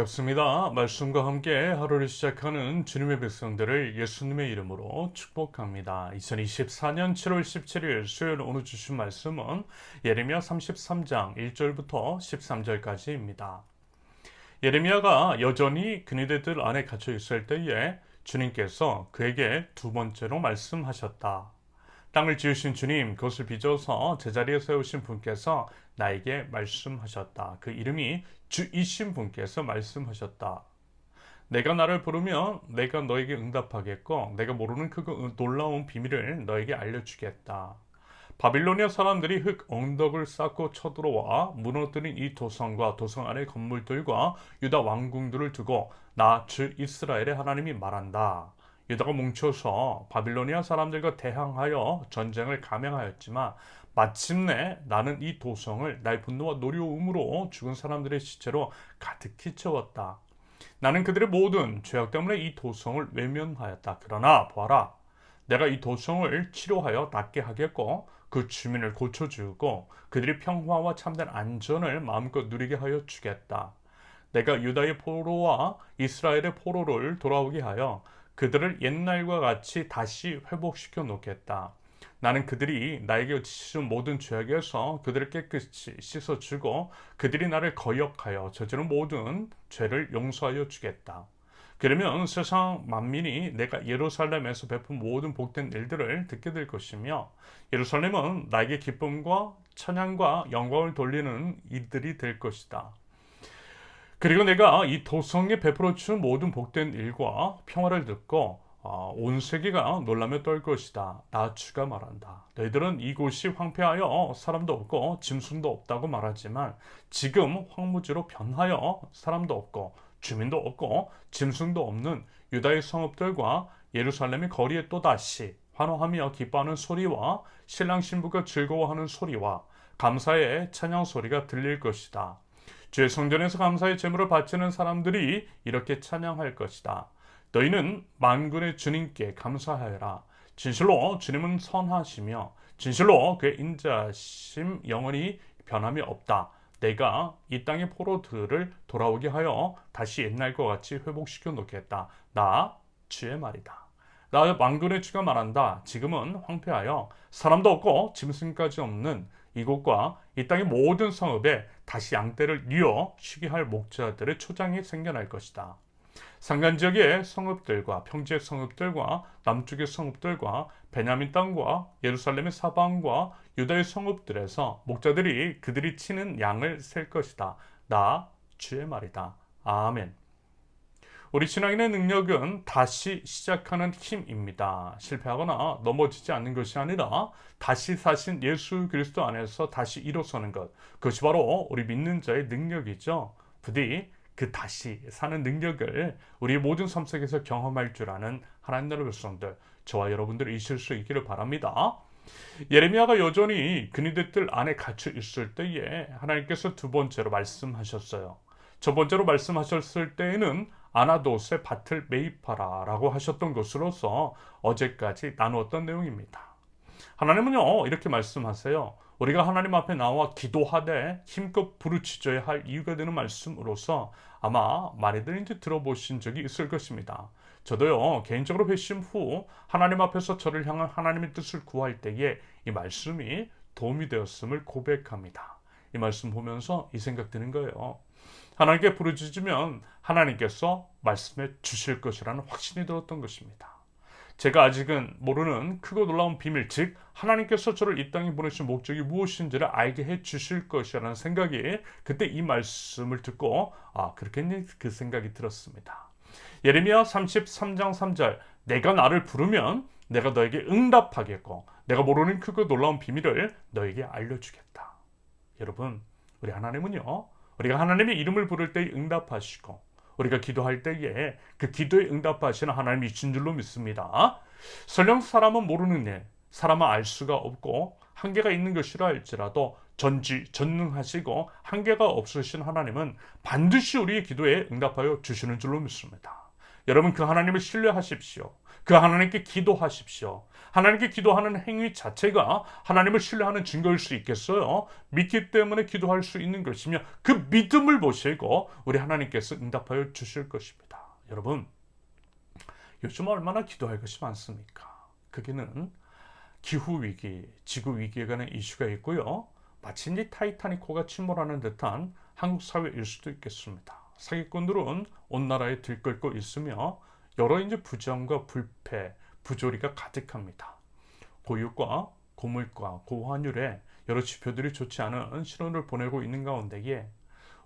반갑습니다. 말씀과 함께 하루를 시작하는 주님의 백성들을 예수님의 이름으로 축복합니다. 2024년 7월 17일 수요일 오늘 주신 말씀은 예레미야 33장 1절부터 13절까지입니다. 예레미야가 여전히 그니들들 안에 갇혀 있을 때에 주님께서 그에게 두 번째로 말씀하셨다. 땅을 지으신 주님, 그것을 빚어서 제자리에 세우신 분께서 나에게 말씀하셨다. 그 이름이 주이신 분께서 말씀하셨다. 내가 나를 부르면 내가 너에게 응답하겠고 내가 모르는 그 놀라운 비밀을 너에게 알려주겠다. 바빌로니아 사람들이 흙 언덕을 쌓고 쳐들어와 무너뜨린 이 도성과 도성 안의 건물들과 유다 왕궁들을 두고 나 주 이스라엘의 하나님이 말한다. 유다가 뭉쳐서 바빌로니아 사람들과 대항하여 전쟁을 감행하였지만 마침내 나는 이 도성을 나의 분노와 노려움으로 죽은 사람들의 시체로 가득히 채웠다. 나는 그들의 모든 죄악 때문에 이 도성을 외면하였다. 그러나 보아라, 내가 이 도성을 치료하여 낫게 하겠고 그 주민을 고쳐주고 그들이 평화와 참된 안전을 마음껏 누리게 하여 주겠다. 내가 유다의 포로와 이스라엘의 포로를 돌아오게 하여 그들을 옛날과 같이 다시 회복시켜 놓겠다. 나는 그들이 나에게 지시준 모든 죄악에서 그들을 깨끗이 씻어주고 그들이 나를 거역하여 저지른 모든 죄를 용서하여 주겠다. 그러면 세상 만민이 내가 예루살렘에서 베푼 모든 복된 일들을 듣게 될 것이며 예루살렘은 나에게 기쁨과 찬양과 영광을 돌리는 이들이 될 것이다. 그리고 내가 이 도성에 베풀어 준 모든 복된 일과 평화를 듣고 온 세계가 놀라며 떨 것이다. 나 주가 말한다. 너희들은 이곳이 황폐하여 사람도 없고 짐승도 없다고 말하지만 지금 황무지로 변하여 사람도 없고 주민도 없고 짐승도 없는 유다의 성읍들과 예루살렘의 거리에 또다시 환호하며 기뻐하는 소리와 신랑 신부가 즐거워하는 소리와 감사의 찬양 소리가 들릴 것이다. 주의 성전에서 감사의 제물을 바치는 사람들이 이렇게 찬양할 것이다. 너희는 만군의 주님께 감사하여라. 진실로 주님은 선하시며 진실로 그의 인자심 영원히 변함이 없다. 내가 이 땅의 포로들을 돌아오게 하여 다시 옛날과 같이 회복시켜 놓겠다. 나 주의 말이다. 나 만군의 주가 말한다. 지금은 황폐하여 사람도 없고 짐승까지 없는 이곳과 이 땅의 모든 성읍에 다시 양떼를 뉘어 쉬게 할 목자들의 초장이 생겨날 것이다. 산간 지역의 성읍들과 평지의 성읍들과 남쪽의 성읍들과 베냐민 땅과 예루살렘의 사방과 유다의 성읍들에서 목자들이 그들이 치는 양을 셀 것이다. 나 주의 말이다. 아멘. 우리 신앙인의 능력은 다시 시작하는 힘입니다. 실패하거나 넘어지지 않는 것이 아니라 다시 사신 예수 그리스도 안에서 다시 일어서는 것. 그것이 바로 우리 믿는 자의 능력이죠. 부디 그 다시 사는 능력을 우리 모든 삶 속에서 경험할 줄 아는 하나님 나라의 백성들, 저와 여러분들이실 수 있기를 바랍니다. 예레미야가 여전히 그니들들 안에 갇혀 있을 때에 하나님께서 두 번째로 말씀하셨어요. 첫 번째로 말씀하셨을 때에는 아나돗의 밭을 매입하라 라고 하셨던 것으로서 어제까지 나누었던 내용입니다. 하나님은요 이렇게 말씀하세요. 우리가 하나님 앞에 나와 기도하되 힘껏 부르짖어야 할 이유가 되는 말씀으로서 아마 많이들 이제 들어보신 적이 있을 것입니다. 저도요 개인적으로 회심 후 하나님 앞에서 저를 향한 하나님의 뜻을 구할 때에 이 말씀이 도움이 되었음을 고백합니다. 이 말씀 보면서 이 생각 드는 거예요. 하나님께 부르짖으면 하나님께서 말씀해 주실 것이라는 확신이 들었던 것입니다. 제가 아직은 모르는 크고 놀라운 비밀, 즉 하나님께서 저를 이 땅에 보내신 목적이 무엇인지를 알게 해 주실 것이라는 생각이 그때 이 말씀을 듣고 그렇겠니? 그 생각이 들었습니다. 예레미야 33장 3절 내가 나를 부르면 내가 너에게 응답하겠고 내가 모르는 크고 놀라운 비밀을 너에게 알려주겠다. 여러분, 우리 하나님은요 우리가 하나님의 이름을 부를 때 응답하시고 우리가 기도할 때에 그 기도에 응답하시는 하나님이신 줄로 믿습니다. 설령 사람은 모르는 일, 사람은 알 수가 없고 한계가 있는 것이라 할지라도 전능하시고 한계가 없으신 하나님은 반드시 우리의 기도에 응답하여 주시는 줄로 믿습니다. 여러분 그 하나님을 신뢰하십시오. 그 하나님께 기도하십시오. 하나님께 기도하는 행위 자체가 하나님을 신뢰하는 증거일 수 있겠어요? 믿기 때문에 기도할 수 있는 것이며 그 믿음을 보시고 우리 하나님께서 응답하여 주실 것입니다. 여러분, 요즘 얼마나 기도할 것이 많습니까? 거기는 기후위기, 지구위기에 관한 이슈가 있고요. 마치 이제 타이타닉호가 침몰하는 듯한 한국 사회일 수도 있겠습니다. 사기꾼들은 온 나라에 들끓고 있으며 여러 이제 부정과 불패, 부조리가 가득합니다. 고유가, 고물가, 고환율에 여러 지표들이 좋지 않은 신호를 보내고 있는 가운데에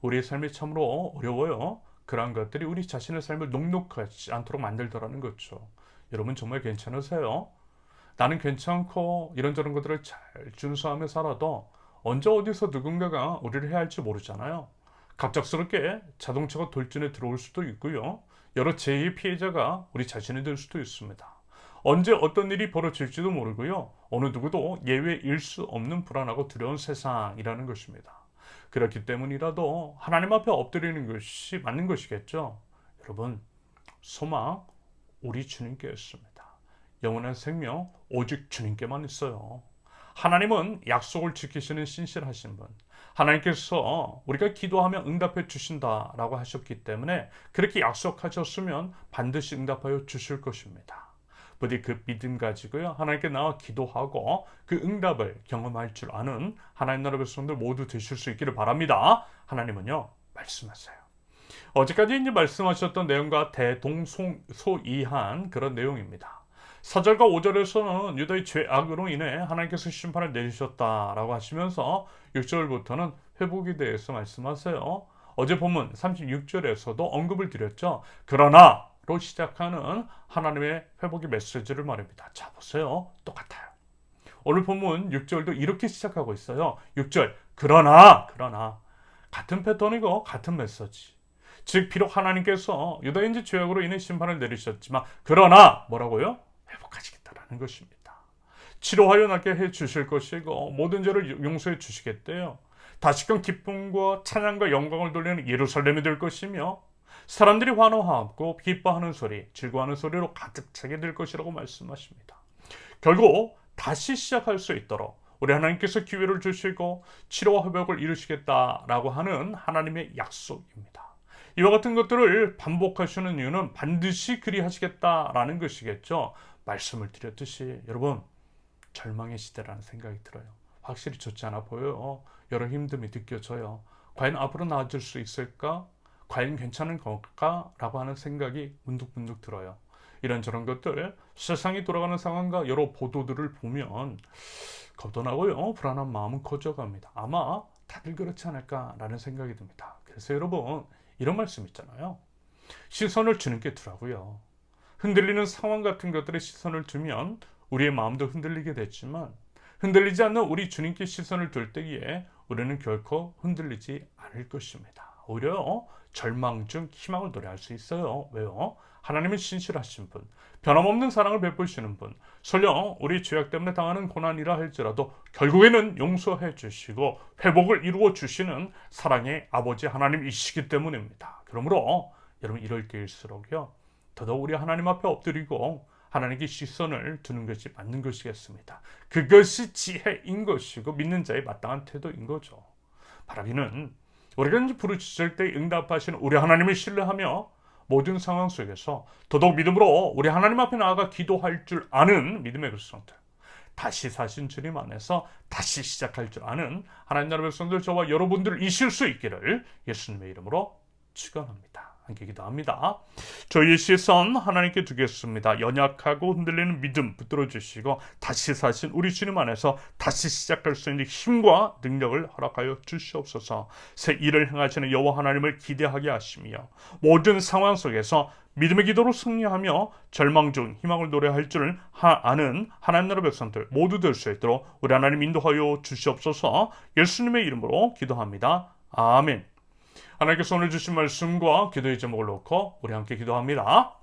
우리의 삶이 참으로 어려워요. 그러한 것들이 우리 자신의 삶을 녹록하지 않도록 만들더라는 거죠. 여러분 정말 괜찮으세요? 나는 괜찮고 이런저런 것들을 잘 준수하며 살아도 언제 어디서 누군가가 우리를 해야 할지 모르잖아요. 갑작스럽게 자동차가 돌진에 들어올 수도 있고요. 여러 재해의 피해자가 우리 자신이 될 수도 있습니다. 언제 어떤 일이 벌어질지도 모르고요. 어느 누구도 예외일 수 없는 불안하고 두려운 세상이라는 것입니다. 그렇기 때문이라도 하나님 앞에 엎드리는 것이 맞는 것이겠죠. 여러분, 소망 우리 주님께 있습니다. 영원한 생명 오직 주님께만 있어요. 하나님은 약속을 지키시는 신실하신 분, 하나님께서 우리가 기도하면 응답해 주신다라고 하셨기 때문에 그렇게 약속하셨으면 반드시 응답하여 주실 것입니다. 부디 그 믿음 가지고요, 하나님께 나와 기도하고 그 응답을 경험할 줄 아는 하나님 나라 백성들 모두 되실 수 있기를 바랍니다. 하나님은요, 말씀하세요. 어제까지 이제 말씀하셨던 내용과 대동소이한 그런 내용입니다. 4절과 5절에서는 유다의 죄악으로 인해 하나님께서 심판을 내리셨다라고 하시면서 6절부터는 회복에 대해서 말씀하세요. 어제 본문 36절에서도 언급을 드렸죠. 그러나로 시작하는 하나님의 회복의 메시지를 말합니다. 자, 보세요. 똑같아요. 오늘 본문 6절도 이렇게 시작하고 있어요. 6절, 그러나 같은 패턴이고 같은 메시지. 즉 비록 하나님께서 유다인지 죄악으로 인해 심판을 내리셨지만 그러나 뭐라고요? 회복하시겠다라는 것입니다. 치료하여 낫게 해 주실 것이고 모든 죄를 용서해 주시겠대요. 다시금 기쁨과 찬양과 영광을 돌리는 예루살렘이 될 것이며 사람들이 환호하고 기뻐하는 소리, 즐거워하는 소리로 가득 차게 될 것이라고 말씀하십니다. 결국 다시 시작할 수 있도록 우리 하나님께서 기회를 주시고 치료와 회복을 이루시겠다라고 하는 하나님의 약속입니다. 이와 같은 것들을 반복하시는 이유는 반드시 그리하시겠다라는 것이겠죠. 말씀을 드렸듯이 여러분, 절망의 시대라는 생각이 들어요. 확실히 좋지 않아 보여요. 여러 힘듦이 느껴져요. 과연 앞으로 나아질 수 있을까? 과연 괜찮은 걸까? 라고 하는 생각이 문득문득 들어요. 이런저런 것들, 세상이 돌아가는 상황과 여러 보도들을 보면 겁도 나고요. 불안한 마음은 커져갑니다. 아마 다들 그렇지 않을까라는 생각이 듭니다. 그래서 여러분, 이런 말씀 있잖아요. 시선을 주님께 두라고요. 흔들리는 상황 같은 것들에 시선을 두면 우리의 마음도 흔들리게 됐지만 흔들리지 않는 우리 주님께 시선을 둘 때에 우리는 결코 흔들리지 않을 것입니다. 오히려 절망 중 희망을 노래할 수 있어요. 왜요? 하나님은 신실하신 분, 변함없는 사랑을 베푸시는 분, 설령 우리 죄악 때문에 당하는 고난이라 할지라도 결국에는 용서해 주시고 회복을 이루어 주시는 사랑의 아버지 하나님이시기 때문입니다. 그러므로 여러분, 이럴 때일수록요, 더더욱 우리 하나님 앞에 엎드리고 하나님께 시선을 두는 것이 맞는 것이겠습니다. 그것이 지혜인 것이고 믿는 자의 마땅한 태도인 거죠. 바라기는 우리가 이제 부르짖을 때 응답하시는 우리 하나님을 신뢰하며 모든 상황 속에서 더더욱 믿음으로 우리 하나님 앞에 나아가 기도할 줄 아는 믿음의 백성들, 다시 사신 주님 안에서 다시 시작할 줄 아는 하나님 나라 백성들, 저와 여러분들 이실 수 있기를 예수님의 이름으로 축원합니다. 함께 기도합니다. 저희의 시선 하나님께 두겠습니다. 연약하고 흔들리는 믿음 붙들어 주시고 다시 사신 우리 주님 안에서 다시 시작할 수 있는 힘과 능력을 허락하여 주시옵소서. 새 일을 행하시는 여호와 하나님을 기대하게 하시며 모든 상황 속에서 믿음의 기도로 승리하며 절망 중 희망을 노래할 줄 아는 하나님 나라 백성들 모두 될 수 있도록 우리 하나님 인도하여 주시옵소서. 예수님의 이름으로 기도합니다. 아멘. 하나님께서 오늘 주신 말씀과 기도의 제목을 놓고 우리 함께 기도합니다.